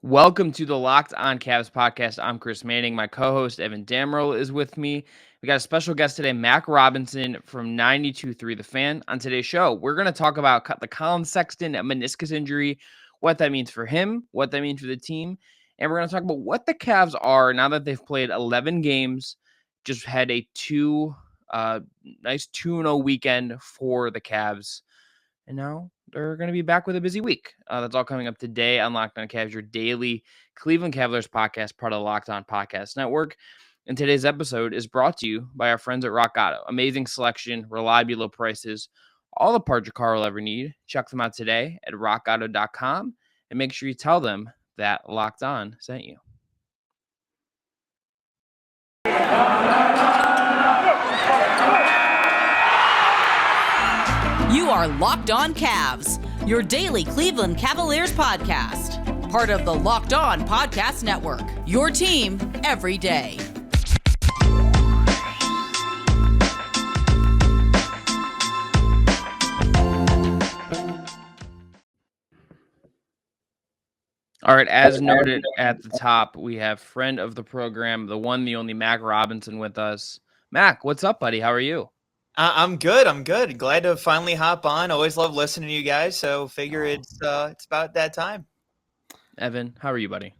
Welcome to the Locked On Cavs podcast. I'm Chris Manning. My co-host Evan Dammerall is with me. We got a special guest today, Mac Robinson from 92.3 The Fan. On today's show, we're going to talk about the Collin Sexton meniscus injury, what that means for him, what that means for the team, and we're going to talk about what the Cavs are now that they've played 11 games, just had a nice 2-0 weekend for the Cavs. And now they're going to be back with a busy week. That's all coming up today on Locked On Cavs, your daily Cleveland Cavaliers podcast, part of the Locked On Podcast Network. And today's episode is brought to you by our friends at RockAuto. Amazing selection, reliably low prices, all the parts your car will ever need. Check them out today at rockauto.com and make sure you tell them that Locked On sent you. You are Locked On Cavs, your daily Cleveland Cavaliers podcast. Part of the Locked On Podcast Network, your team every day. All right, as noted at the top, we have friend of the program, the one, the only Mac Robinson with us. Mac, what's up, buddy? How are you? I'm good. Glad to finally hop on. Always love listening to you guys. So figure it's about that time. Evan, how are you, buddy?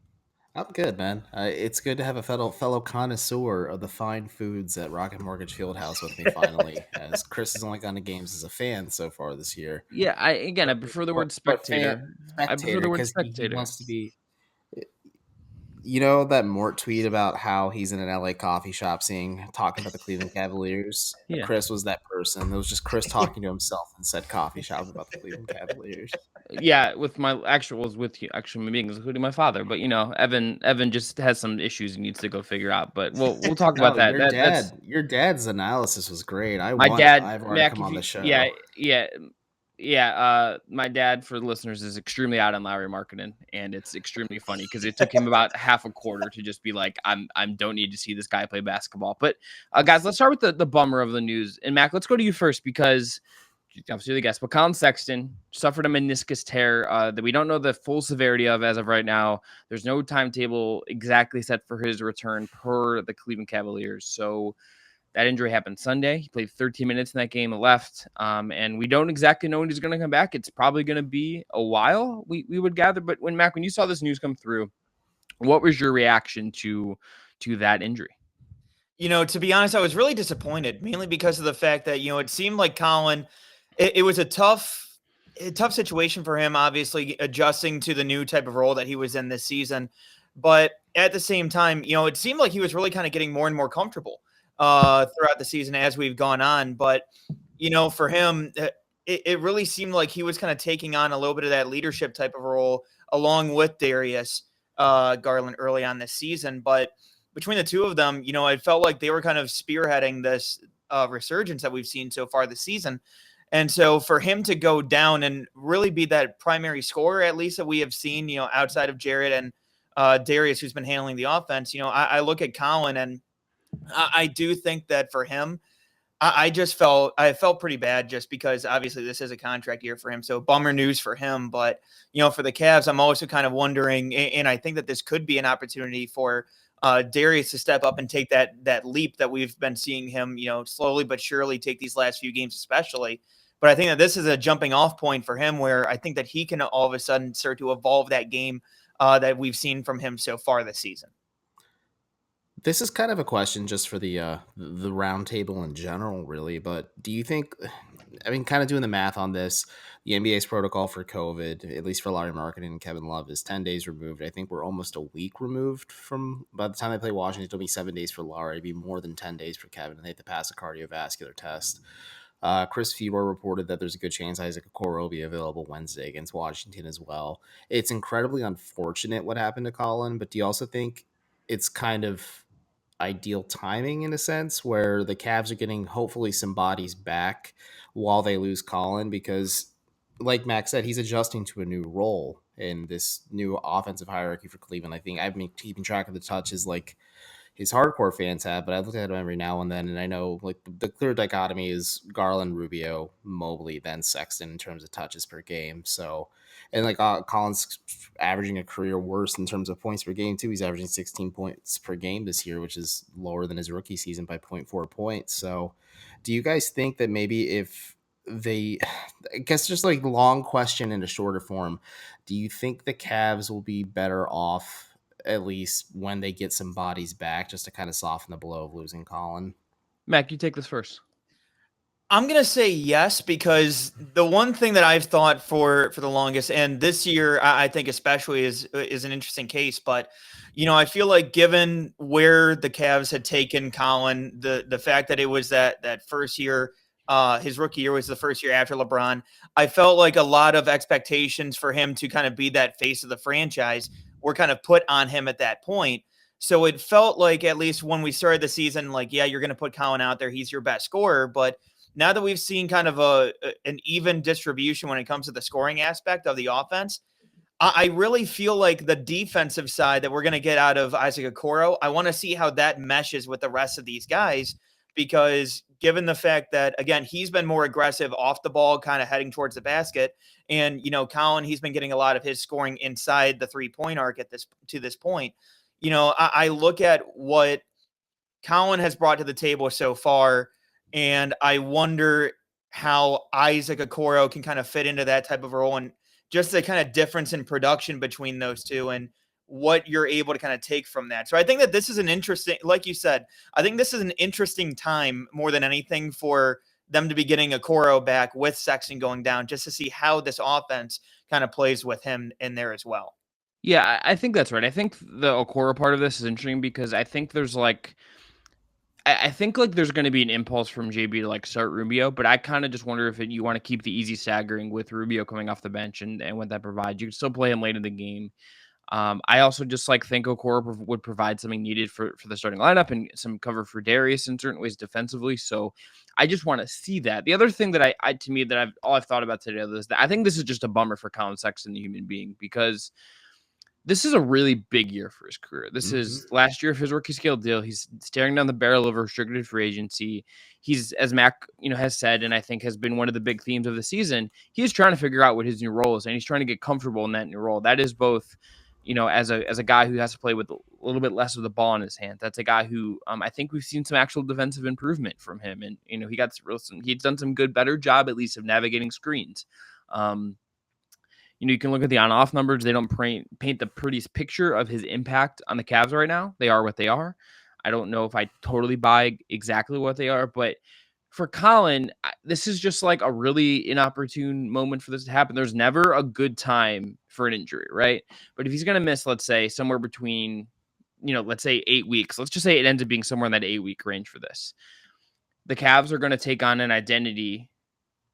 I'm good, man. It's good to have a fellow connoisseur of the fine foods at Rocket Mortgage Fieldhouse with me finally, as Chris has only gone to games as a fan so far this year. Yeah, I prefer the word spectator. I prefer the word spectator. He wants to be. You know that Mort tweet about how he's in an LA coffee shop talking about the Cleveland Cavaliers? Yeah. Chris was that person. It was just Chris talking to himself and said coffee shop about the Cleveland Cavaliers. Yeah, with my meetings, including my father. But Evan just has some issues he needs to go figure out. But we'll talk about that. Your dad's analysis was great. My dad, Mac, come on the show. Yeah. My dad, for the listeners, is extremely out on Lowry marketing, and it's extremely funny because it took him about half a quarter to just be like, I don't need to see this guy play basketball. But guys, let's start with the bummer of the news. And Mac, let's go to you first because obviously the guest, but Collin Sexton suffered a meniscus tear that we don't know the full severity of as of right now. There's no timetable exactly set for his return per the Cleveland Cavaliers. So that injury happened Sunday. He played 13 minutes in that game and left. And we don't exactly know when he's going to come back. It's probably going to be a while, we would gather. But when you saw this news come through, what was your reaction to that injury? You know, to be honest, I was really disappointed, mainly because of the fact that, it seemed like Collin, it was a tough situation for him, obviously adjusting to the new type of role that he was in this season. But at the same time, it seemed like he was really kind of getting more and more comfortable throughout the season as we've gone on. But, for him, it really seemed like he was kind of taking on a little bit of that leadership type of role along with Darius Garland early on this season. But between the two of them, it felt like they were kind of spearheading this resurgence that we've seen so far this season. And so for him to go down and really be that primary scorer, at least that we have seen, outside of Jared and Darius, who's been handling the offense, I look at Collin and I do think that for him, I felt pretty bad just because obviously this is a contract year for him. So bummer news for him. But, for the Cavs, I'm also kind of wondering, and I think that this could be an opportunity for Darius to step up and take that leap that we've been seeing him, slowly but surely take these last few games, especially. But I think that this is a jumping off point for him where I think that he can all of a sudden start to evolve that game that we've seen from him so far this season. This is kind of a question just for the round table in general, really. But do you think, kind of doing the math on this, the NBA's protocol for COVID, at least for Larry Marketing and Kevin Love, is 10 days removed. I think we're almost a week removed from, by the time they play Washington, it'll be 7 days for Larry. It'll be more than 10 days for Kevin, and they have to pass a cardiovascular test. Chris Fedor reported that there's a good chance Isaac Okoro will be available Wednesday against Washington as well. It's incredibly unfortunate what happened to Collin, but do you also think it's kind of ideal timing in a sense where the Cavs are getting hopefully some bodies back while they lose Collin? Because like Max said, he's adjusting to a new role in this new offensive hierarchy for Cleveland. I think I've been keeping track of the touches like his hardcore fans have, but I look at him every now and then, and I know like the clear dichotomy is Garland, Rubio, Mobley, then Sexton in terms of touches per game. So And like Collins averaging a career worst in terms of points per game too. He's averaging 16 points per game this year, which is lower than his rookie season by 0.4 points. So do you guys think that maybe if they, I guess just like long question in a shorter form, do you think the Cavs will be better off at least when they get some bodies back just to kind of soften the blow of losing Collin? Mac, you take this first. I'm gonna say yes, because the one thing that I've thought for the longest, and this year I think especially is an interesting case. But I feel like given where the Cavs had taken Collin, the fact that it was that first year, his rookie year was the first year after LeBron, I felt like a lot of expectations for him to kind of be that face of the franchise were kind of put on him at that point. So it felt like, at least when we started the season, like, yeah, you're going to put Collin out there, he's your best scorer, but now that we've seen kind of an even distribution when it comes to the scoring aspect of the offense, I really feel like the defensive side that we're going to get out of Isaac Okoro, I want to see how that meshes with the rest of these guys, because given the fact that, again, he's been more aggressive off the ball, kind of heading towards the basket. And, Collin, he's been getting a lot of his scoring inside the 3-point arc to this point. I look at what Collin has brought to the table so far, and I wonder how Isaac Okoro can kind of fit into that type of role, and just the kind of difference in production between those two and what you're able to kind of take from that. So I think that this is an interesting, like you said, I think this is an interesting time more than anything for them to be getting Okoro back with Sexton going down, just to see how this offense kind of plays with him in there as well. Yeah, I think that's right. I think the Okoro part of this is interesting because I think there's like, I think like there's going to be an impulse from JB to like start Rubio, but I kind of just wonder if you want to keep the easy staggering with Rubio coming off the bench and what that provides. You can still play him late in the game. I also just like think Okoro would provide something needed for the starting lineup and some cover for Darius in certain ways defensively. So I just want to see that. The other thing that I to me that I've thought about today is that I think this is just a bummer for Collin Sexton, the human being, because this is a really big year for his career. This is last year of his rookie scale deal. He's staring down the barrel of restricted free agency. He's, as Mac, has said, and I think has been one of the big themes of the season, he's trying to figure out what his new role is, and he's trying to get comfortable in that new role. That is both, as a guy who has to play with a little bit less of the ball in his hand. That's a guy who I think we've seen some actual defensive improvement from him, and he's done some better job at least of navigating screens. You can look at the on-off numbers. They don't paint the prettiest picture of his impact on the Cavs right now. They are what they are. I don't know if I totally buy exactly what they are, but for Collin, this is just like a really inopportune moment for this to happen. There's never a good time for an injury, right? But if he's going to miss, let's say, somewhere between, let's say 8 weeks, let's just say it ends up being somewhere in that 8-week range for this. The Cavs are going to take on an identity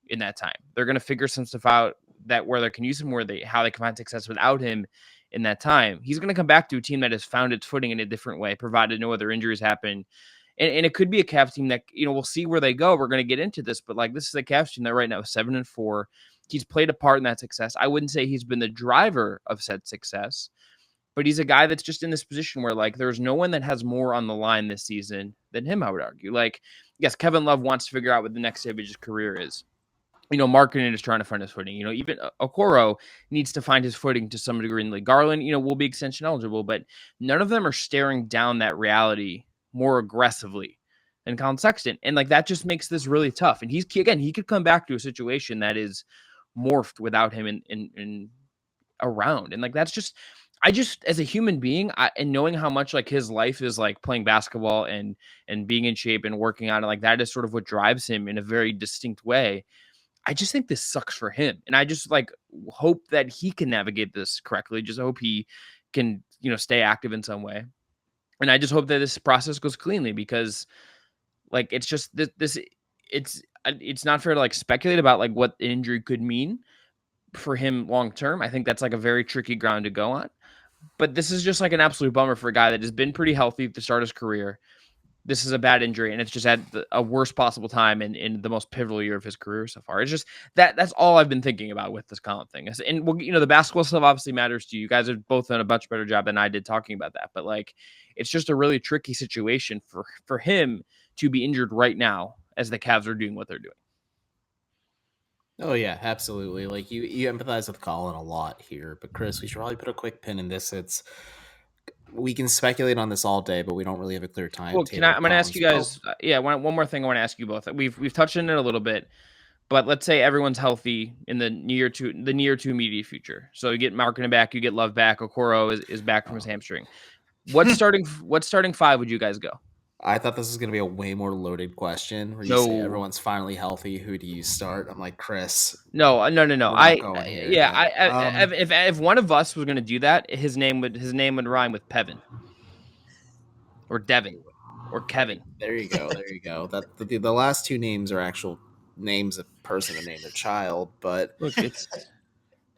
in that time. They're going to figure some stuff out that where they can use him, how they can find success without him in that time. He's going to come back to a team that has found its footing in a different way, provided no other injuries happen. And it could be a Cavs team that, we'll see where they go. We're going to get into this, but like, this is a Cavs team that right now is 7-4. He's played a part in that success. I wouldn't say he's been the driver of said success, but he's a guy that's just in this position where like, there's no one that has more on the line this season than him, I would argue. Like, yes, Kevin Love wants to figure out what the next stage of his career is. Marketing is trying to find his footing. Even Okoro needs to find his footing to some degree in the league. Garland, will be extension eligible, but none of them are staring down that reality more aggressively than Collin Sexton. And like, that just makes this really tough. And he could come back to a situation that is morphed without him in around. And like, that's just, as a human being, and knowing how much like his life is like playing basketball and being in shape and working out, and like, that is sort of what drives him in a very distinct way. I just think this sucks for him. And I just like hope that he can navigate this correctly. Just hope he can, stay active in some way. And I just hope that this process goes cleanly, because like, it's just it's not fair to like speculate about like what the injury could mean for him long-term. I think that's like a very tricky ground to go on, but this is just like an absolute bummer for a guy that has been pretty healthy to start his career. This is a bad injury, and it's just at a worst possible time in the most pivotal year of his career so far. It's just that's all I've been thinking about with this Collin thing. And the basketball stuff obviously matters to you. You guys have both done a much better job than I did talking about that. But like, it's just a really tricky situation for him to be injured right now as the Cavs are doing what they're doing. Oh yeah, absolutely. Like you empathize with Colin a lot here, but Chris, we should probably put a quick pin in this. We can speculate on this all day, but we don't really have a clear Well, timetable I'm of going to ask Colin's. you guys. Yeah, one more thing I want to ask you both. We've touched on it a little bit, but let's say everyone's healthy in the near to immediate future. So you get Markin back, you get Love back. Okoro is back from his hamstring. What starting five would you guys go? I thought this was going to be a way more loaded question where you say No. everyone's finally healthy. Who do you start? I'm like, Chris, No. we're not going here. Yeah. But If one of us was going to do that, his name would rhyme with Pevin or Devin or Kevin. there you go. There you go. That the last two names are actual names of person to name their child, but Look, it's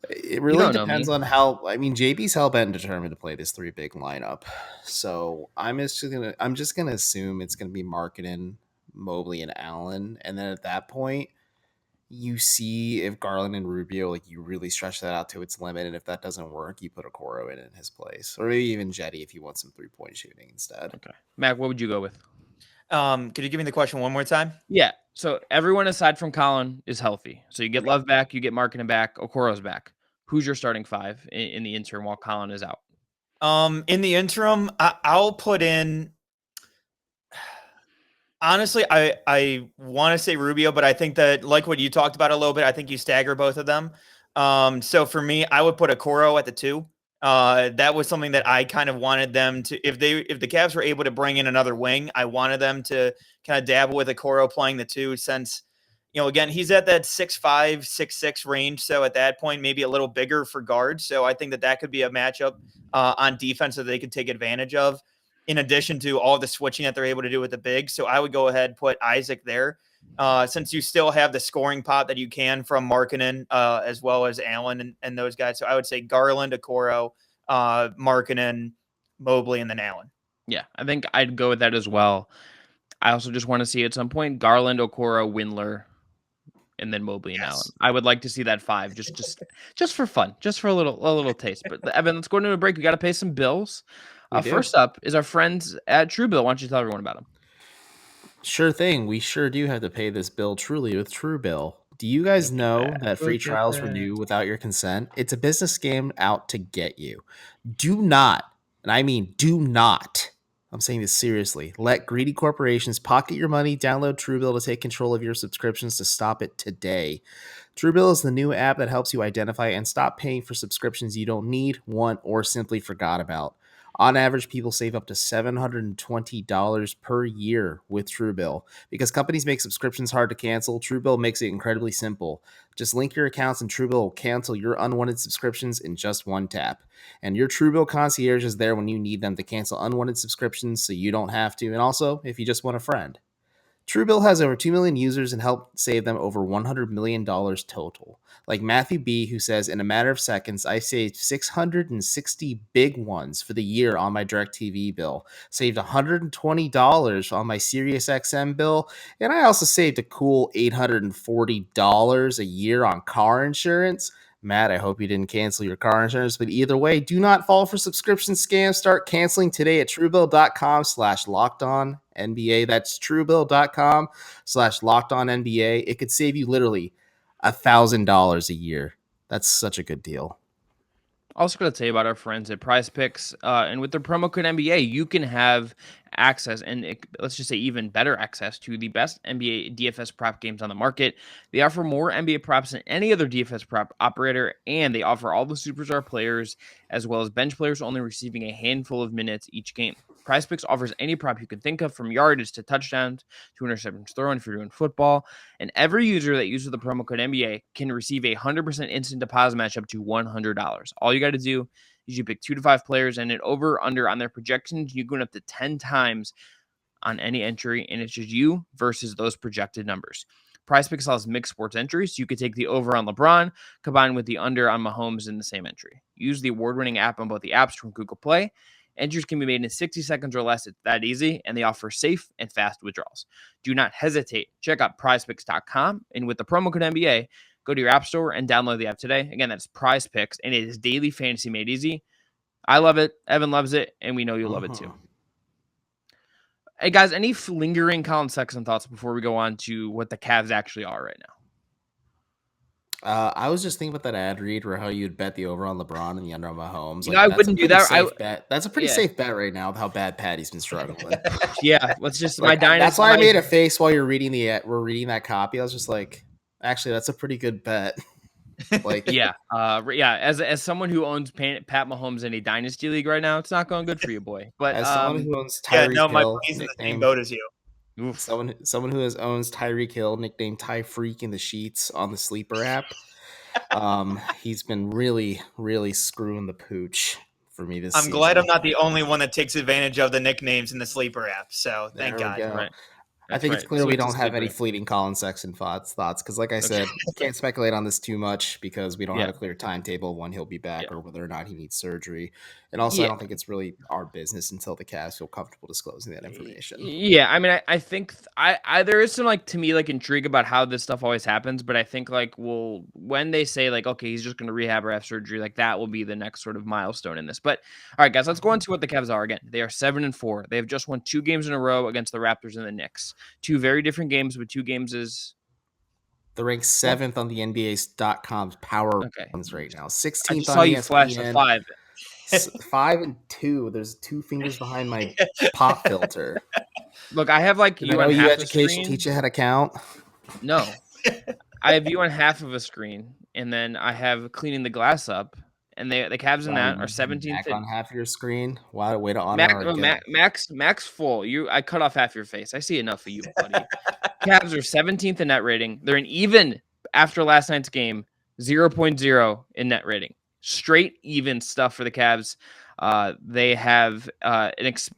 it you really don't know depends me. on how. I mean, JB's hell bent and determined to play this three big lineup, so I'm just gonna assume it's gonna be Marketing, Mobley, and Allen, and then at that point, you see if Garland and Rubio, like, you really stretch that out to its limit, and if that doesn't work, you put a Coro in his place, or maybe even Jetty if you want some 3-point shooting instead. Okay, Mac, what would you go with? Could you give me the question one more time? Yeah. So everyone aside from Colin is healthy. So you get Love back, you get Markin back, Okoro's back. Who's your starting five in the interim while Colin is out? In the interim, I'll put in. Honestly, I want to say Rubio, but I think that, like what you talked about a little bit, I think you stagger both of them. So for me, I would put a Coro at the 2. That was something that I kind of wanted them to. If the Cavs were able to bring in another wing, I wanted them to kind of dabble with a Coro playing the 2, since, again, he's at that 6'5", 6'6" range. So at that point, maybe a little bigger for guards. So I think that could be a matchup on defense that they could take advantage of, in addition to all the switching that they're able to do with the big. So I would go ahead and put Isaac there, since you still have the scoring pot that you can from Markkanen, as well as Allen and those guys. So I would say Garland, Okoro, Markkanen, Mobley, and then Allen. Yeah, I think I'd go with that as well. I also just want to see at some point Garland, Okoro, Windler, and then Mobley and Allen. I would like to see that 5, just for fun, just for a little taste. But Evan, let's go into a break. We got to pay some bills. First up is our friends at Truebill. Why don't you tell everyone about them? Sure thing. We sure do have to pay this bill truly with Truebill. Do you guys know that free trials renew without your consent? It's a business scam out to get you. Do not, and I mean do not, I'm saying this seriously, let greedy corporations pocket your money. Download Truebill to take control of your subscriptions to stop it today. Truebill is the new app that helps you identify and stop paying for subscriptions you don't need, want, or simply forgot about. On average, people save up to $720 per year with Truebill. Because companies make subscriptions hard to cancel, Truebill makes it incredibly simple. Just link your accounts and Truebill will cancel your unwanted subscriptions in just one tap. And your Truebill concierge is there when you need them to cancel unwanted subscriptions so you don't have to. And also, if you just want a friend. Truebill has over 2 million users and helped save them over $100 million total. Like Matthew B., who says, in a matter of seconds, I saved 660 big ones for the year on my DirecTV bill, saved $120 on my SiriusXM bill, and I also saved a cool $840 a year on car insurance. Matt, I hope you didn't cancel your car insurance, but either way, do not fall for subscription scams. Start canceling today at truebill.com/lockedonnba. That's truebill.com/lockedonnba. It could save you literally $1,000 a year. That's such a good deal. Also going to tell you about our friends at Prize Picks, and with their promo code NBA, you can have access, and let's just say even better access to the best NBA DFS prop games on the market. They offer more NBA props than any other DFS prop operator, and they offer all the superstar players as well as bench players only receiving a handful of minutes each game. Prize Picks offers any prop you can think of, from yardage to touchdowns to interceptions thrown if you're doing football. And every user that uses the promo code NBA can receive a 100% instant deposit match up to $100. All you got to do is you pick 2 to 5 players and an over/under on their projections. You go up to 10 times on any entry, and it's just you versus those projected numbers. PrizePicks allows mixed sports entries. So you could take the over on LeBron combined with the under on Mahomes in the same entry. Use the award-winning app on both the apps from Google Play. Entries can be made in 60 seconds or less. It's that easy, and they offer safe and fast withdrawals. Do not hesitate. Check out prizepicks.com, and with the promo code NBA, go to your app store and download the app today. Again, that's Prize Picks, and it is daily fantasy made easy. I love it. Evan loves it, and we know you'll love it too. Hey, guys, any lingering Collin Sexton thoughts before we go on to what the Cavs actually are right now? I was just thinking about that ad read where how you'd bet the over on LeBron and the under on Mahomes. I That's a wouldn't do pretty that. safe bet. That's a pretty Yeah, safe bet right now with how bad Patty's been struggling. yeah. Let's just my That's dynasty. why I made a face while you're reading we're reading that copy. I was just like, actually, that's a pretty good bet. Yeah, yeah. As someone who owns Pat Mahomes in a dynasty league right now, it's not going good for you, boy. But as someone who owns Yeah, Tyreek no, my Hill, buddy's in the same nickname boat as you. oof. someone who owns Tyreek Hill, nicknamed Ty Freak in the sheets on the sleeper app. He's been really, really screwing the pooch for me this I'm season. glad I'm not the only one that takes advantage of the nicknames in the sleeper app. So thank There we God. go. Right. I think it's clear So we it's a don't have any sleeper. fleeting Collin Sexton thoughts because, like I said, can't speculate on this too much because we don't have Yeah. a clear timetable of when he'll be back Yeah. or whether or not he needs surgery. And also, I Yeah. don't think it's really our business until the Cavs feel comfortable disclosing that information. Yeah, I mean, I think I there is some to me intrigue about how this stuff always happens, but I think when they say okay, he's just going to rehab or have surgery, that will be the next sort of milestone in this. But all right, guys, let's go into what the Cavs are again. They are 7-4. They have just won 2 games in a row against the Raptors and the Knicks. 2 very different games, but 2 games is They're ranked 7th on the NBA.com's power okay. rankings right now, I 16th just on saw you flash a ESPN, 5. 5 and 2. There's 2 fingers behind my pop filter. Look, I have Did you I know on you half a education screen. teach you how to count? No. I have you on half of a screen, and then I have cleaning the glass up, and the Cavs in that are 17th. Back on half your screen. Wow, way to honor our guest. Max full. I cut off half your face. I see enough of you, buddy. Cavs are 17th in net rating. They're an even after last night's game, 0.0 in net rating. Straight even stuff for the Cavs. They have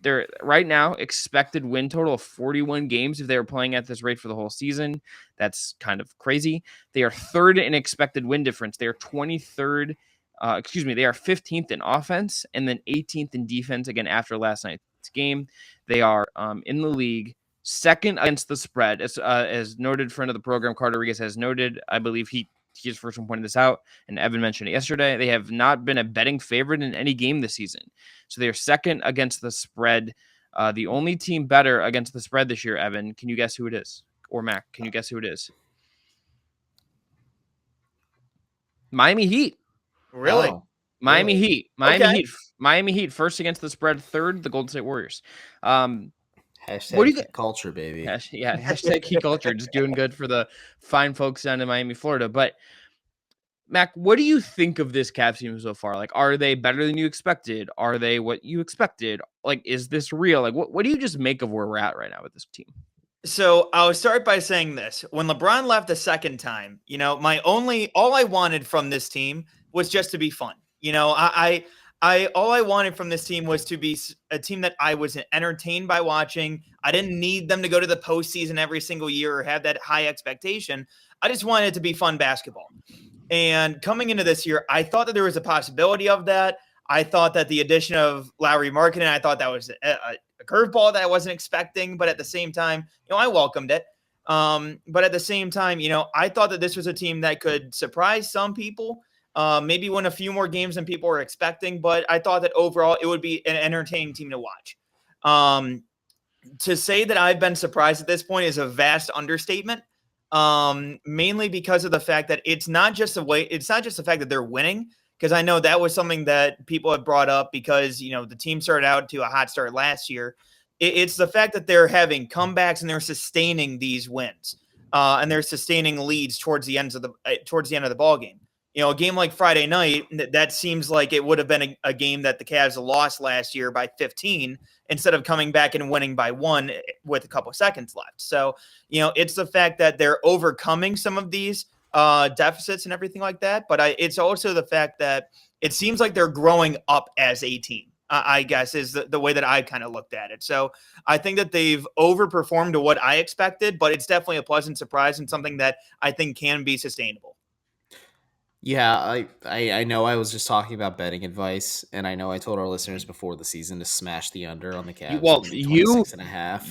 they're right now expected win total of 41 games if they were playing at this rate for the whole season. That's kind of crazy. They are third in expected win difference. They are 23rd. They are 15th in offense and then 18th in defense. Again, after last night's game, they are in the league second against the spread. As noted, friend of the program, Carter Rodriguez has noted. I believe he is first one pointed this out, and Evan mentioned it yesterday. They have not been a betting favorite in any game this season, so they are second against the spread. The only team better against the spread this year, Evan. Can you guess who it is? Or Mac, can you guess who it is? Miami Heat. Really? Oh, Miami really? Heat. Miami Heat first against the spread, third the Golden State Warriors. Hashtag What do you Heat culture, baby. Yeah, hashtag Heat culture, just doing good for the fine folks down in Miami, Florida. But Mac, what do you think of this Cavs team so far? Are they better than you expected? Are they what you expected? Is this real? What do you just make of where we're at right now with this team? So I'll start by saying this. When LeBron left the second time, all I wanted from this team was just to be fun. All I wanted from this team was to be a team that I was entertained by watching. I didn't need them to go to the postseason every single year or have that high expectation. I just wanted it to be fun basketball. And coming into this year, I thought that there was a possibility of that. I thought that the addition of Lauri Markkanen, I thought that was a curveball that I wasn't expecting, but at the same time, I welcomed it. But at the same time, I thought that this was a team that could surprise some people, maybe win a few more games than people were expecting. But I thought that overall it would be an entertaining team to watch. To say that I've been surprised at this point is a vast understatement. Mainly because of the fact that it's not just the fact that they're winning, because I know that was something that people have brought up because, the team started out to a hot start last year. It's the fact that they're having comebacks and they're sustaining these wins, and they're sustaining leads towards the end of the ball game. A game like Friday night, that seems like it would have been a game that the Cavs lost last year by 15 instead of coming back and winning by 1 with a couple of seconds left. So, it's the fact that they're overcoming some of these deficits and everything like that. But it's also the fact that it seems like they're growing up as a team, I guess, is the way that I kind of looked at it. So I think that they've overperformed to what I expected, but it's definitely a pleasant surprise and something that I think can be sustainable. Yeah, I know I was just talking about betting advice, and I know I told our listeners before the season to smash the under on the Cavs.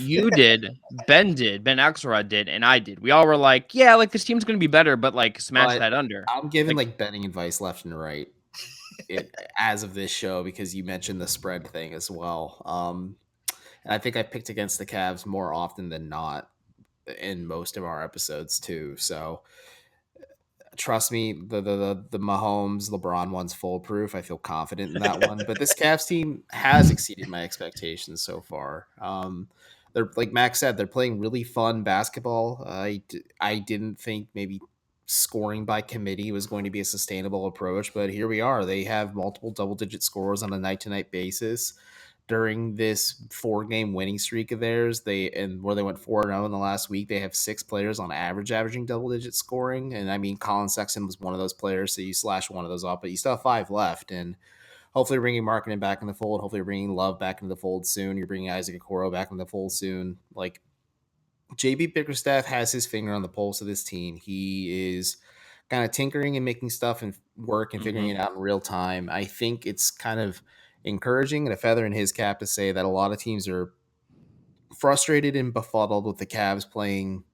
You did, Ben Axelrod did, and I did. We all were like, yeah, this team's going to be better, but smash that under. I'm giving betting advice left and right as of this show because you mentioned the spread thing as well. And I think I picked against the Cavs more often than not in most of our episodes too. So trust me, the Mahomes LeBron one's foolproof. I feel confident in that one. But this Cavs team has exceeded my expectations so far. They're like Max said, they're playing really fun basketball. I didn't think maybe scoring by committee was going to be a sustainable approach, but here we are. They have multiple double digit scores on a night to night basis during this 4-game winning streak of theirs. Where they went 4-0 in the last week, they have 6 players on average averaging double digit scoring. And I mean, Collin Sexton was one of those players, so you slash one of those off, but you still have 5 left. And hopefully bringing Markkanen back in the fold. Hopefully bringing Love back into the fold soon. You're bringing Isaac Okoro back in the fold soon. Like, JB Bickerstaff has his finger on the pulse of this team. He is kind of tinkering and making stuff and work and figuring it out in real time. I think it's kind of encouraging and a feather in his cap to say that a lot of teams are frustrated and befuddled with the Cavs playing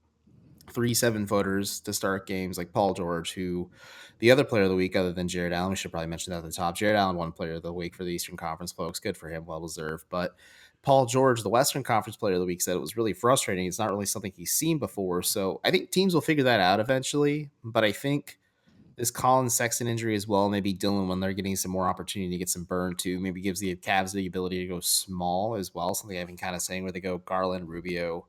3 7-footers to start games, like Paul George, who the other player of the week other than Jared Allen, we should probably mention that at the top. Jared Allen won player of the week for the Eastern Conference folks. Good for him, well deserved. But Paul George, the Western Conference player of the week, said it was really frustrating. It's not really something he's seen before. So I think teams will figure that out eventually. But I think this Collin Sexton injury as well, maybe Dylan, when they're getting some more opportunity to get some burn too, maybe gives the Cavs the ability to go small as well. Something I've been kind of saying where they go Garland, Rubio,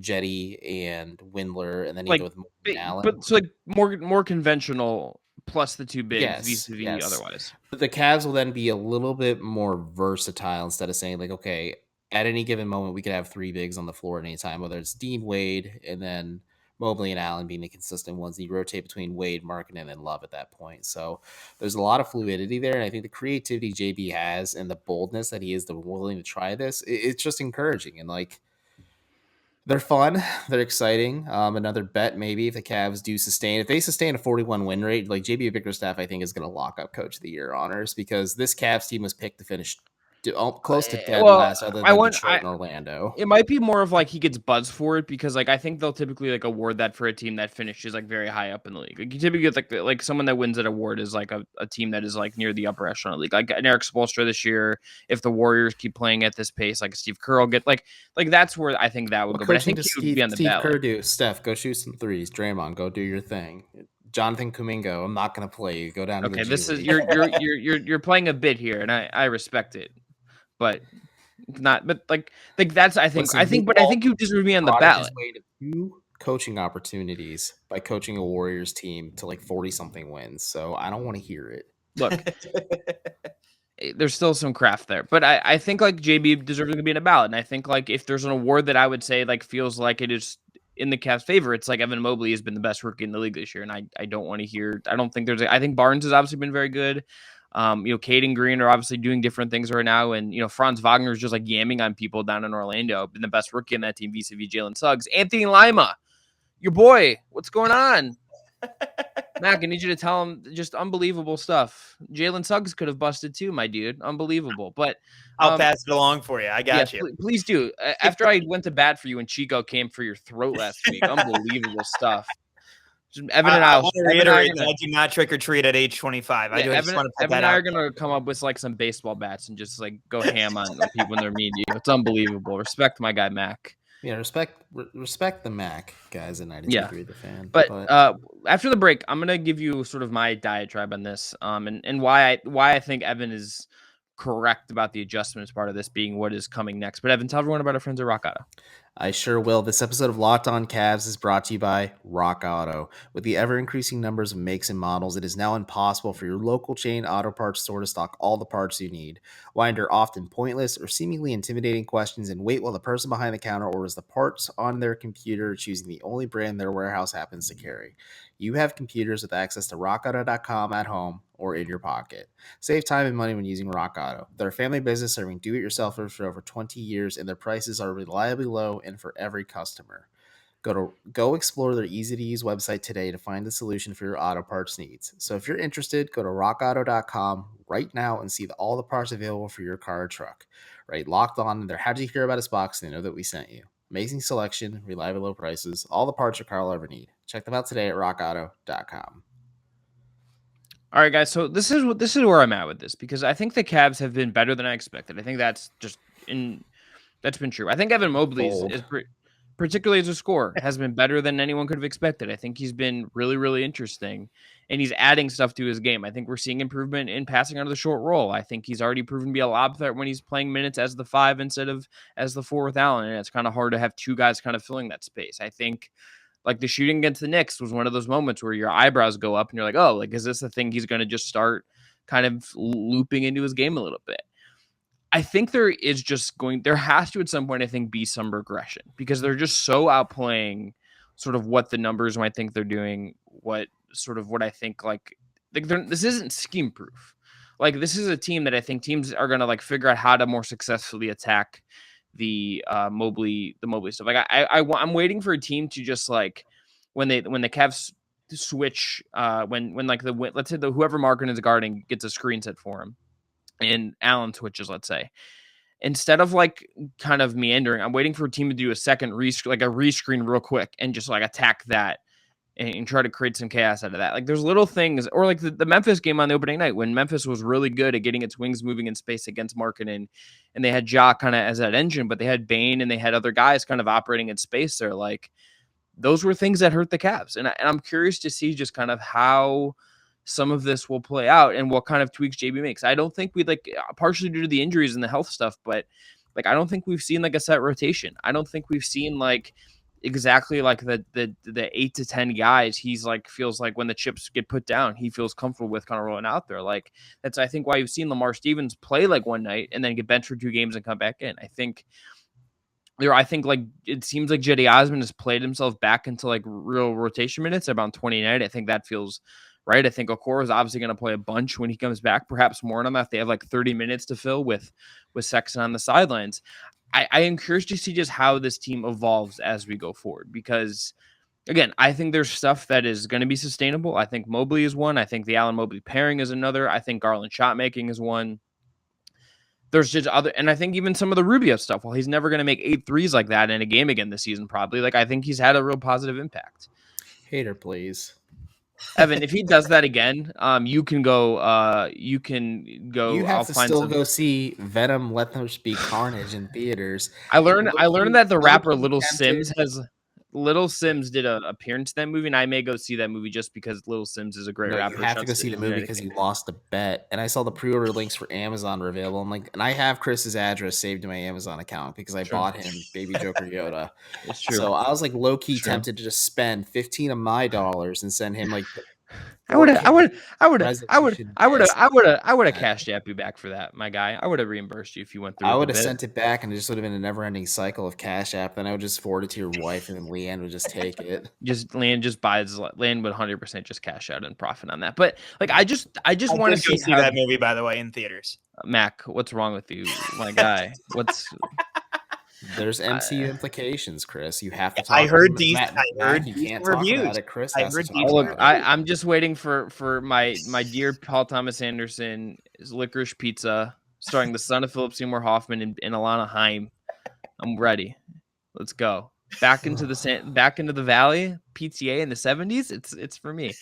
Jetty, and Windler, and then you go with Allen. But it's like more conventional plus the 2 bigs Yes, vis-a-vis yes. otherwise. But the Cavs will then be a little bit more versatile instead of saying like, okay, at any given moment we could have 3 bigs on the floor at any time, whether it's Dean Wade and then Mobley and Allen being the consistent ones. You rotate between Wade, Markkanen, and Love at that point. So there's a lot of fluidity there, and I think the creativity JB has and the boldness that he is willing to try this, it's just encouraging. And like, they're fun. They're exciting. Another bet maybe if the Cavs do sustain. If they sustain a 41 win rate, like JB Bickerstaff, I think is going to lock up Coach of the Year honors because this Cavs team was picked to finish close to dead last, other than Detroit and Orlando. It might be more of like he gets buzz for it because like I think they'll typically like award that for a team that finishes like very high up in the league. Like you typically get like someone that wins that award is like a team that is like near the upper echelon of the league. Like an Eric Spoelstra this year, if the Warriors keep playing at this pace, like Steve Kerr will get like that's where I think that would go. But I think he would be on the ballot. Kerr do Steph, go shoot some threes. Draymond, go do your thing. Jonathan Kuminga, I'm not going to play you. Go down. Okay, this is you're playing a bit here, and I respect it. But not, but like that's I think you deserve to be on the ballot. His way to 2 coaching opportunities by coaching a Warriors team to like 40-something wins. So I don't want to hear it. Look, there's still some craft there, but I think like JB deserves to be in a ballot, and I think like if there's an award that I would say like feels like it is in the Cavs' favor, it's like Evan Mobley has been the best rookie in the league this year, and I don't want to hear. I don't think I think Barnes has obviously been very good. Cade and Green are obviously doing different things right now. And, Franz Wagner is just like yamming on people down in Orlando. Been the best rookie in that team vis-a-vis Jalen Suggs. Anthony Lima, your boy, what's going on? Mac, I need you to tell him just unbelievable stuff. Jalen Suggs could have busted too, my dude. Unbelievable. But I'll pass it along for you. I got you. Please do. After I went to bat for you when Chico came for your throat last week, unbelievable stuff. Evan and I want to reiterate that I do not trick or treat at age 25. Yeah, Evan and I are going to come up with like some baseball bats and just like go ham on people when they're mean to you. It's unbelievable. Respect my guy, Mac. Yeah, respect the Mac guys at 93 the fan. But after the break, I'm going to give you sort of my diatribe on this and why I think Evan is correct about the adjustments part of this being what is coming next. But Evan, tell everyone about our friends at RockAuto. I sure will. This episode of Locked On Cavs is brought to you by RockAuto. With the ever-increasing numbers of makes and models, it is now impossible for your local chain auto parts store to stock all the parts you need. Why endure often pointless or seemingly intimidating questions and wait while the person behind the counter orders the parts on their computer, choosing the only brand their warehouse happens to carry? You have computers with access to rockauto.com at home or in your pocket. Save time and money when using RockAuto. They're a family business serving do-it-yourselfers for over 20 years, and their prices are reliably low and for every customer. Go explore their easy-to-use website today to find the solution for your auto parts needs. So if you're interested, go to rockauto.com right now and see all the parts available for your car or truck. Right, Locked On, and they're happy to hear about us box, and they know that we sent you. Amazing selection, reliable low prices, all the parts your car will ever need. Check them out today at rockauto.com. All right, guys. So this is where I'm at with this because I think the Cavs have been better than I expected. I think that's been true. I think Evan Mobley is pretty. particularly as a scorer, has been better than anyone could have expected. I think he's been really, really interesting, and he's adding stuff to his game. I think we're seeing improvement in passing out of the short roll. I think he's already proven to be a lob threat when he's playing minutes as the 5 instead of as the 4 with Allen, and it's kind of hard to have two guys kind of filling that space. I think like the shooting against the Knicks was one of those moments where your eyebrows go up and you're like, oh, like, is this a thing he's going to just start kind of looping into his game a little bit? I think there has to at some point, I think, be some regression because they're just so outplaying sort of what the numbers might think they're doing, what I think like this isn't scheme proof. Like this is a team that I think teams are going to like figure out how to more successfully attack the Mobley stuff. Like I'm waiting for a team to just like when the Cavs switch when like let's say whoever Markin is guarding gets a screen set for him and Allen switches, let's say, instead of like kind of meandering, I'm waiting for a team to do a second rescreen real quick and just like attack that and try to create some chaos out of that. Like there's little things, or like the Memphis game on the opening night when Memphis was really good at getting its wings moving in space against Markkanen, and they had Ja kind of as that engine, but they had Bane and they had other guys kind of operating in space there. Like those were things that hurt the Cavs. And I'm curious to see just kind of how some of this will play out and what kind of tweaks JB makes. I don't think we like partially due to the injuries and the health stuff, but like, I don't think we've seen like a set rotation. I don't think we've seen like exactly like the 8 to 10 guys he's like feels like when the chips get put down, he feels comfortable with kind of rolling out there. Like that's, I think, why you've seen Lamar Stevens play like one night and then get benched for 2 games and come back in. I think like it seems like Jetty Osman has played himself back into like real rotation minutes about 29. I think that feels right. I think Okoro is obviously going to play a bunch when he comes back, perhaps more on that. They have like 30 minutes to fill with Sexton on the sidelines. I am curious to see just how this team evolves as we go forward, because again, I think there's stuff that is going to be sustainable. I think Mobley is one. I think the Allen Mobley pairing is another. I think Garland shot making is one. There's just other, and I think even some of the Rubio stuff, while he's never going to make 8 threes like that in a game again this season, probably, like, I think he's had a real positive impact. Hater, please. Evan, if he does that again, you can go. You have to still go see Venom Let There Be Carnage in theaters. I learned that the rapper Little Sims did an appearance in that movie, and I may go see that movie just because Little Sims is a great rapper. You have to go see the movie because you lost a bet. And I saw the pre-order links for Amazon were available. I'm like, and I have Chris's address saved in my Amazon account because I bought him Baby Joker Yoda. It's true. So I was like low key tempted to just spend 15 of my dollars and send him like. I would have cashed you back for that, my guy. I would have reambushed you if you went through. I would have sent it back, and it just would have been a never-ending cycle of Cash App. Then I would just forward it to your wife, and then Leanne would just take it. Leanne would 100% just cash out and profit on that. But like, I just want to see that movie, by the way, in theaters. Mac, what's wrong with you, my guy? There's MCU implications, Chris. You have to talk. I heard these. You can't talk about it, Chris. I'm just waiting for my dear Paul Thomas Anderson Licorice Pizza, starring the son of Philip Seymour Hoffman and Alana Haim. I'm ready. Let's go back into the valley. PTA in the 70s. It's for me.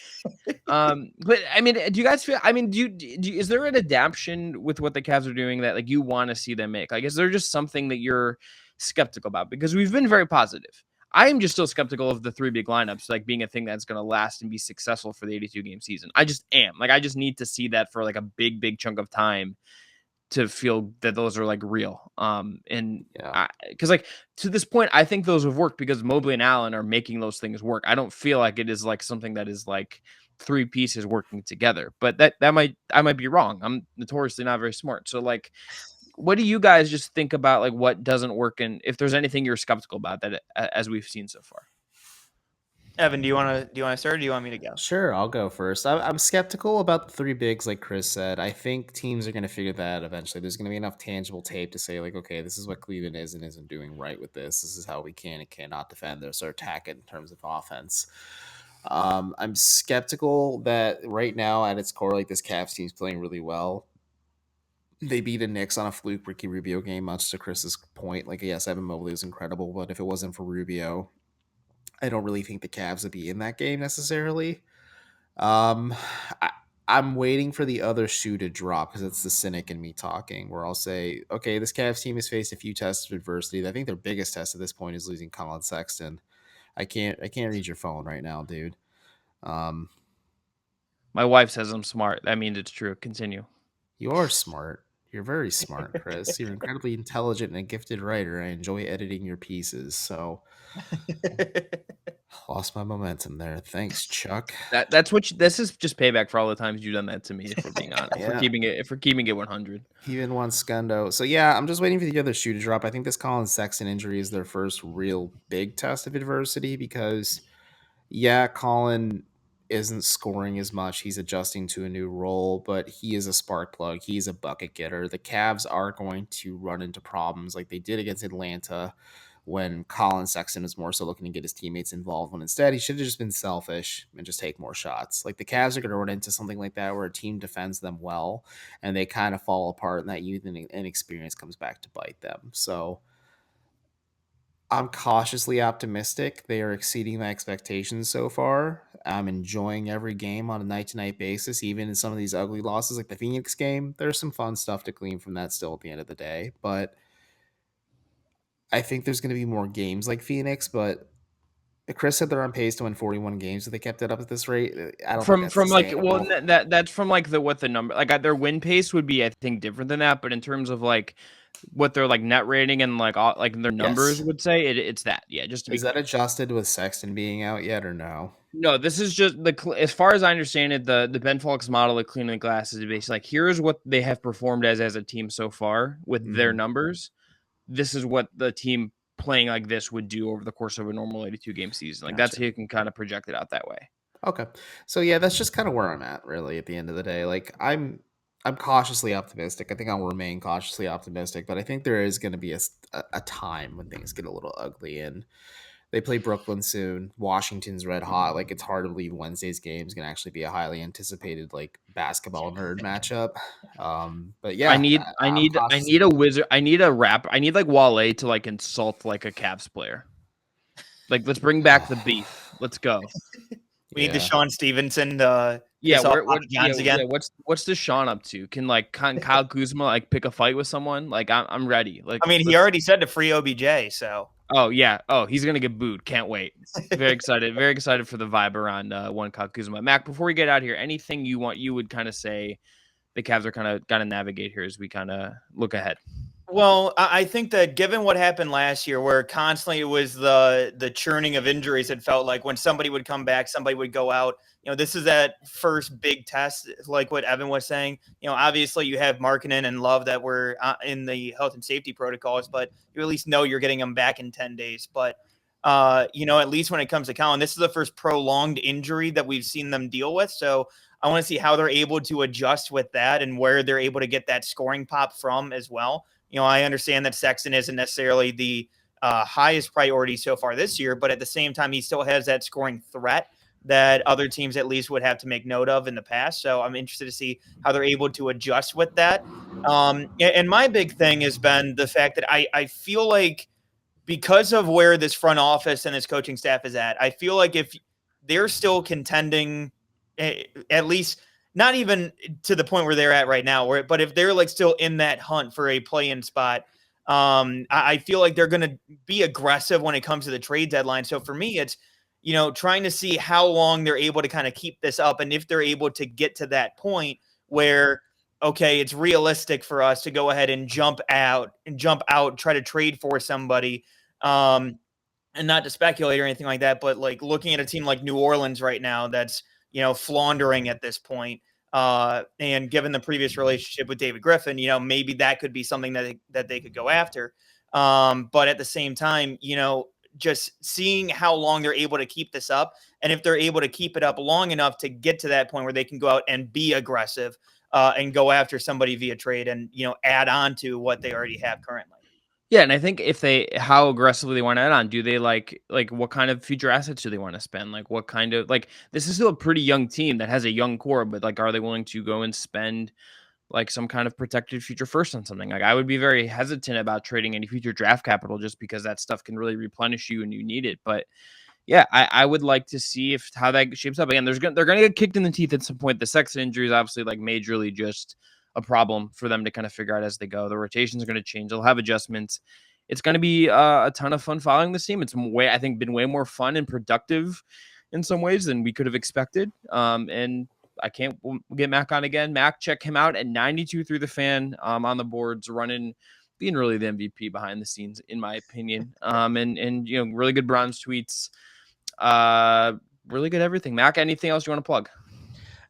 But I mean, do you guys feel? I mean, is there an adaptation with what the Cavs are doing that like you want to see them make? Like, is there just something that you're skeptical about? Because we've been very positive. I am just still skeptical of the 3 big lineups like being a thing that's going to last and be successful for the 82 game season. I just am. Like, I just need to see that for like a big chunk of time to feel that those are like real. Because like to this point, I think those have worked because Mobley and Allen are making those things work. I don't feel like it is like something that is like 3 pieces working together, but I might be wrong. I'm notoriously not very smart. So like, what do you guys just think about like what doesn't work, and if there's anything you're skeptical about that as we've seen so far? Evan, do you want to start, or do you want me to go? Sure, I'll go first. I'm skeptical about the 3 bigs, like Chris said. I think teams are going to figure that out eventually. There's going to be enough tangible tape to say, like, okay, this is what Cleveland is and isn't doing right with this. This is how we can and cannot defend this or attack it in terms of offense. I'm skeptical that right now at its core, like this Cavs team's playing really well. They beat the Knicks on a fluke Ricky Rubio game, much to Chris's point. Like, yes, Evan Mobley was incredible, but if it wasn't for Rubio, I don't really think the Cavs would be in that game necessarily. I I'm waiting for the other shoe to drop because it's the cynic in me talking, where I'll say, okay, this Cavs team has faced a few tests of adversity. I think their biggest test at this point is losing Collin Sexton. I can't read your phone right now, dude. My wife says I'm smart. That means it's true. Continue. You are smart. You're very smart, Chris. You're incredibly intelligent and a gifted writer. I enjoy editing your pieces. So lost my momentum there. Thanks, Chuck. This is just payback for all the times you've done that to me. If we're being honest, Yeah. if we're keeping it 100. Even one Scundo. So yeah, I'm just waiting for the other shoe to drop. I think this Collin Sexton injury is their first real big test of adversity because, yeah, Collin isn't scoring as much. He's adjusting to a new role, but he is a spark plug. He's a bucket getter. The Cavs are going to run into problems like they did against Atlanta when Collin Sexton is more so looking to get his teammates involved, when instead he should have just been selfish and just take more shots. Like the Cavs are going to run into something like that where a team defends them well and they kind of fall apart and that youth and inexperience comes back to bite them. So I'm cautiously optimistic. They are exceeding my expectations so far. I'm enjoying every game on a night-to-night basis, even in some of these ugly losses like the Phoenix game. There's some fun stuff to glean from that still at the end of the day, but I think there's going to be more games like Phoenix, but Chris said they're on pace to win 41 games if they kept it up at this rate. I don't think that's From like, well, sustainable. that's from like what the number, like their win pace would be, I think, different than that. But in terms of like what their like net rating and like all, like their numbers Yes. would say, it's that. Yeah, just to be Is that clear. adjusted with Sexton being out yet or no? No, this is just as far as I understand it, the Ben Folks model of cleaning the glass is basically like, here's what they have performed as a team so far with their numbers. This is what the team playing like this would do over the course of a normal 82 game season. Like that's Gotcha. how you can kind of project it out that way. Okay. So yeah, that's just kind of where I'm at really at the end of the day. Like I'm cautiously optimistic. I think I'll remain cautiously optimistic, but I think there is going to be a time when things get a little ugly and they play Brooklyn soon. Washington's red hot. Like it's hard to believe Wednesday's game is going to actually be a highly anticipated like basketball nerd matchup. But yeah, I'm I cautious. need a wizard. I need a rap. I need like Wale to like insult like a Cavs player. Like let's bring back the beef. Let's go. We need the Sean Stevenson to Yeah, piss off what Papa John's again. yeah, what's Deshaun up to? Can like Kyle Kuzma like pick a fight with someone? Like I'm ready. Like I mean, he already said to free OBJ, so oh yeah. Oh, he's gonna get booed. Can't wait. Very excited. Very excited for the vibe around one Kyle Kuzma. Mac, before we get out here, anything you would kind of say the Cavs are kind of got to navigate here as we kind of look ahead? Well, I think that given what happened last year, where constantly it was the churning of injuries, it felt like when somebody would come back, somebody would go out. This is that first big test, like what Evan was saying. Obviously you have Markkanen and Love that were in the health and safety protocols, but you at least know you're getting them back in 10 days. But, at least when it comes to Collin, this is the first prolonged injury that we've seen them deal with. So I want to see how they're able to adjust with that and where they're able to get that scoring pop from as well. I understand that Sexton isn't necessarily the highest priority so far this year, but at the same time, he still has that scoring threat that other teams at least would have to make note of in the past. So I'm interested to see how they're able to adjust with that. And my big thing has been the fact that I feel like because of where this front office and this coaching staff is at, I feel like if they're still contending, at least – not even to the point where they're at right now, but if they're like still in that hunt for a play-in spot, I feel like they're going to be aggressive when it comes to the trade deadline. So for me, it's, trying to see how long they're able to kind of keep this up. And if they're able to get to that point where, okay, it's realistic for us to go ahead and jump out, try to trade for somebody, and not to speculate or anything like that, but like looking at a team like New Orleans right now, that's, floundering at this point. And given the previous relationship with David Griffin, maybe that could be something that they could go after. But at the same time, just seeing how long they're able to keep this up, and if they're able to keep it up long enough to get to that point where they can go out and be aggressive and go after somebody via trade and, add on to what they already have currently. Yeah, and I think how aggressively they want to add on, do they like what kind of future assets do they want to spend? Like what kind of, like, this is still a pretty young team that has a young core, but like, are they willing to go and spend like some kind of protected future first on something? Like I would be very hesitant about trading any future draft capital just because that stuff can really replenish you and you need it. But Yeah, I would like to see how that shapes up. Again, they're gonna get kicked in the teeth at some point. The Sexton injury is obviously like majorly just a problem for them to kind of figure out as they go. The rotations are going to change. They'll have adjustments. It's going to be a ton of fun following this team. It's I think been way more fun and productive in some ways than we could have expected. And I can't get Mac on again. Mac, check him out at 92 through the fan on the boards, being really the MVP behind the scenes, in my opinion. And really good bronze tweets. Really good everything. Mac, anything else you want to plug?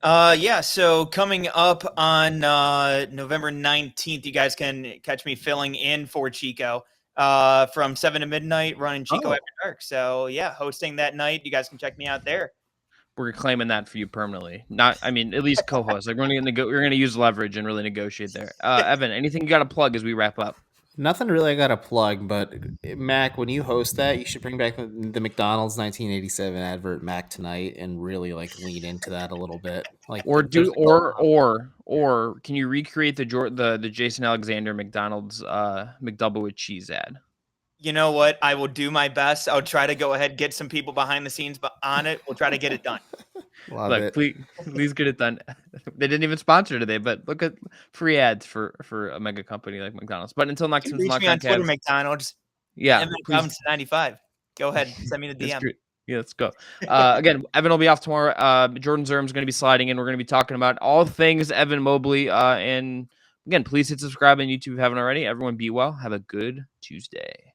Yeah, so coming up on November 19th, you guys can catch me filling in for Chico from 7 to midnight, running Chico After Dark. So yeah, hosting that night. You guys can check me out there. We're claiming that for you permanently. At least co-host. Like we're gonna use leverage and really negotiate there. Evan, anything you got to plug as we wrap up? Nothing really I got to plug, but Mac, when you host that, you should bring back the McDonald's 1987 advert Mac Tonight and really like lean into that a little bit. Like Or can you recreate the Jason Alexander McDonald's McDouble with cheese ad? You know what? I will do my best. I'll try to go ahead, get some people behind the scenes on it. We'll try to get it done. Love Please get it done. They didn't even sponsor today, but look at free ads for a mega company like McDonald's. But until next time, reach me on Twitter, McDonald's. Yeah, McDonald's 95. Go ahead, send me the DM. Yeah, let's go. Again, Evan will be off tomorrow. Jordan Zerm's going to be sliding in. We're going to be talking about all things Evan Mobley. And again, please hit subscribe on YouTube if you haven't already. Everyone be well. Have a good Tuesday.